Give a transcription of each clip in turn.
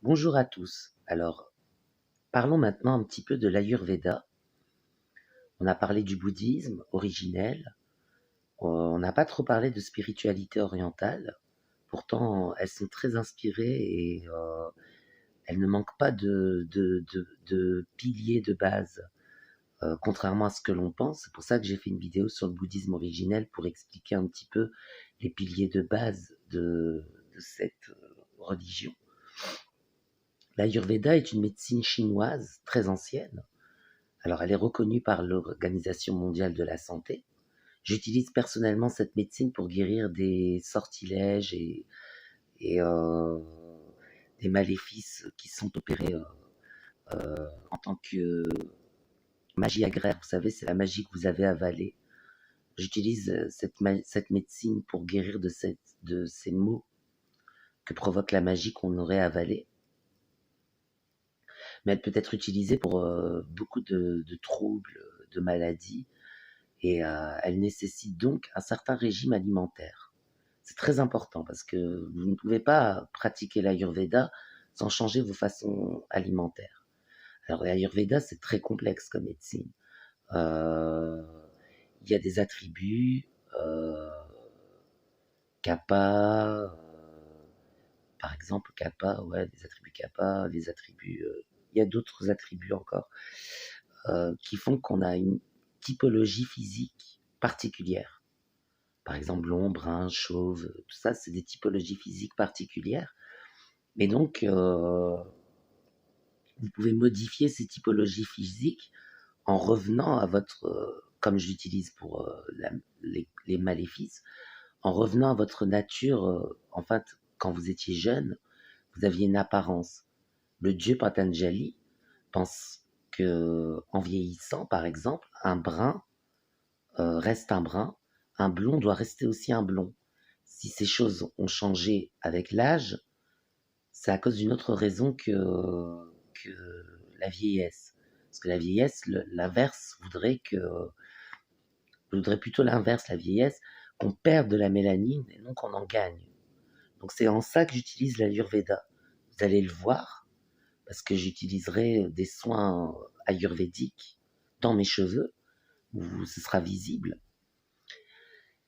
Bonjour à tous. Alors, parlons maintenant un petit peu de l'Ayurveda. On a parlé du bouddhisme originel. On n'a pas trop parlé de spiritualité orientale. Pourtant, elles sont très inspirées et elles ne manquent pas de piliers de base, contrairement à ce que l'on pense. C'est pour ça que j'ai fait une vidéo sur le bouddhisme originel pour expliquer un petit peu les piliers de base de cette religion. L'Ayurveda est une médecine chinoise très ancienne. Alors, elle est reconnue par l'Organisation mondiale de la santé. J'utilise personnellement cette médecine pour guérir des sortilèges et des maléfices qui sont opérés en tant que magie agraire. Vous savez, c'est la magie que vous avez avalée. J'utilise cette médecine pour guérir de ces maux que provoque la magie qu'on aurait avalée. Mais elle peut être utilisée pour beaucoup de troubles, de maladies, et elle nécessite donc un certain régime alimentaire. C'est très important parce que vous ne pouvez pas pratiquer l'Ayurveda sans changer vos façons alimentaires. Alors l'Ayurveda, c'est très complexe comme médecine. Euh, il y a des attributs, kappa, par exemple kappa, ouais, des attributs kappa, des attributs, il y a d'autres attributs encore qui font qu'on a une typologie physique particulière. Par exemple, blond, brun, chauve, tout ça, c'est des typologies physiques particulières. Mais donc, vous pouvez modifier ces typologies physiques en revenant à votre, comme j'utilise pour les maléfices, en revenant à votre nature. En fait, quand vous étiez jeune, vous aviez une apparence. Le dieu Patanjali pense que, en vieillissant, par exemple, un brun reste un brun, un blond doit rester aussi un blond. Si ces choses ont changé avec l'âge, c'est à cause d'une autre raison que la vieillesse. Parce que la vieillesse, l'inverse voudrait plutôt l'inverse, la vieillesse, qu'on perde de la mélanine et non qu'on en gagne. Donc c'est en ça que j'utilise l'Ayurveda. Vous allez le voir, parce que j'utiliserai des soins ayurvédiques dans mes cheveux, où ce sera visible.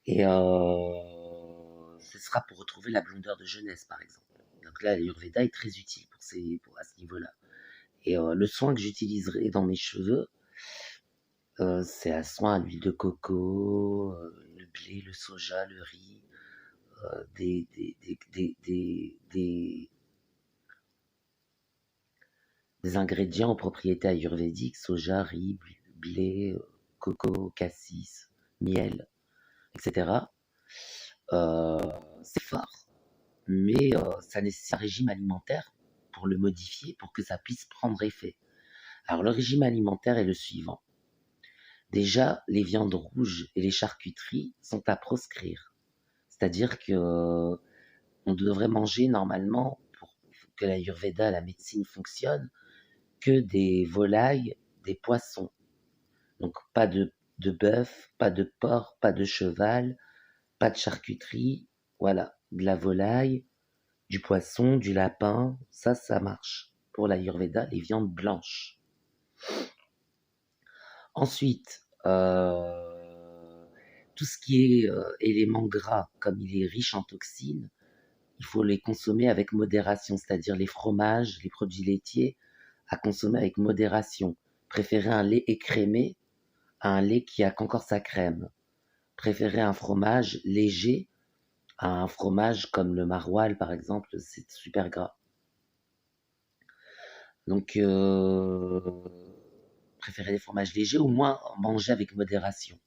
Et ce sera pour retrouver la blondeur de jeunesse, par exemple. Donc là, l'Ayurveda est très utile à ce niveau-là. Et le soin que j'utiliserai dans mes cheveux, c'est un soin à l'huile de coco, le blé, le soja, le riz, des, des, des, des, des, des ingrédients aux propriétés ayurvédiques, soja, riz, blé, coco, cassis, miel, etc. C'est fort, mais ça nécessite un régime alimentaire pour le modifier, pour que ça puisse prendre effet. Alors le régime alimentaire est le suivant. Déjà, les viandes rouges et les charcuteries sont à proscrire. C'est-à-dire que on devrait manger normalement, pour que l'Ayurveda, la médecine fonctionne, que des volailles, des poissons. Donc pas de bœuf, pas de porc, pas de cheval, pas de charcuterie, voilà, de la volaille, du poisson, du lapin, ça marche. Pour l'Ayurveda, les viandes blanches. Ensuite, tout ce qui est éléments gras, comme il est riche en toxines, il faut les consommer avec modération, c'est-à-dire les fromages, les produits laitiers, à consommer avec modération. Préférez un lait écrémé à un lait qui a qu'encore sa crème. Préférez un fromage léger à un fromage comme le maroilles, par exemple, c'est super gras. Donc, préférez des fromages légers, au moins manger avec modération.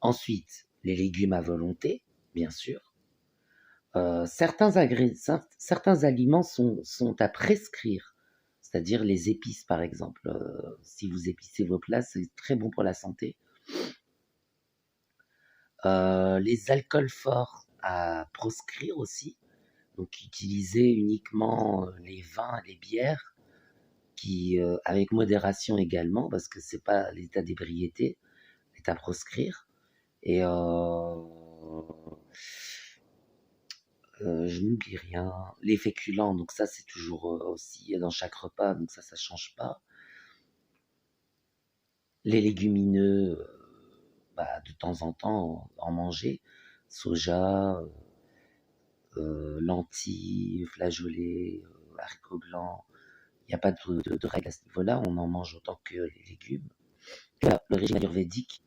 Ensuite, les légumes à volonté, bien sûr. Certains aliments sont à prescrire, c'est-à-dire les épices, par exemple. Si vous épicez vos plats, c'est très bon pour la santé. Les alcools forts à proscrire aussi. Donc, utiliser uniquement les vins, les bières, avec modération également, parce que c'est pas l'état d'ébriété, est à proscrire. Et Je n'oublie rien. Les féculents, donc ça, c'est toujours aussi dans chaque repas, donc ça change pas. Les légumineux, de temps en temps, en manger. Soja, lentilles, flageolets, haricots blancs. Il n'y a pas de règle à ce niveau-là, on en mange autant que les légumes. Voilà, le régime ayurvédique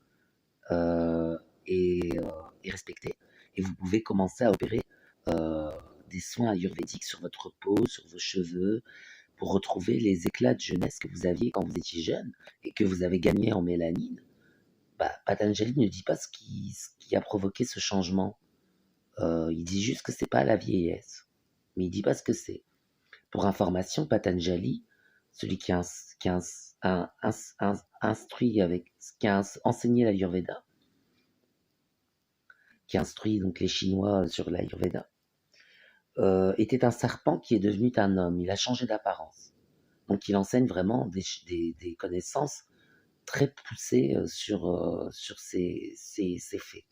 euh, est, euh, est respecté et vous pouvez commencer à opérer euh, des soins ayurvédiques sur votre peau, sur vos cheveux, pour retrouver les éclats de jeunesse que vous aviez quand vous étiez jeune et que vous avez gagné en mélanine. Patanjali ne dit pas ce qui a provoqué ce changement. Il dit juste que c'est pas la vieillesse. Mais il dit pas ce que c'est. Pour information, Patanjali, celui instruit qui a enseigné l'Ayurveda, qui a instruit donc les Chinois sur l'Ayurveda, était un serpent qui est devenu un homme. Il a changé d'apparence. Donc il enseigne vraiment des connaissances très poussées sur ces faits.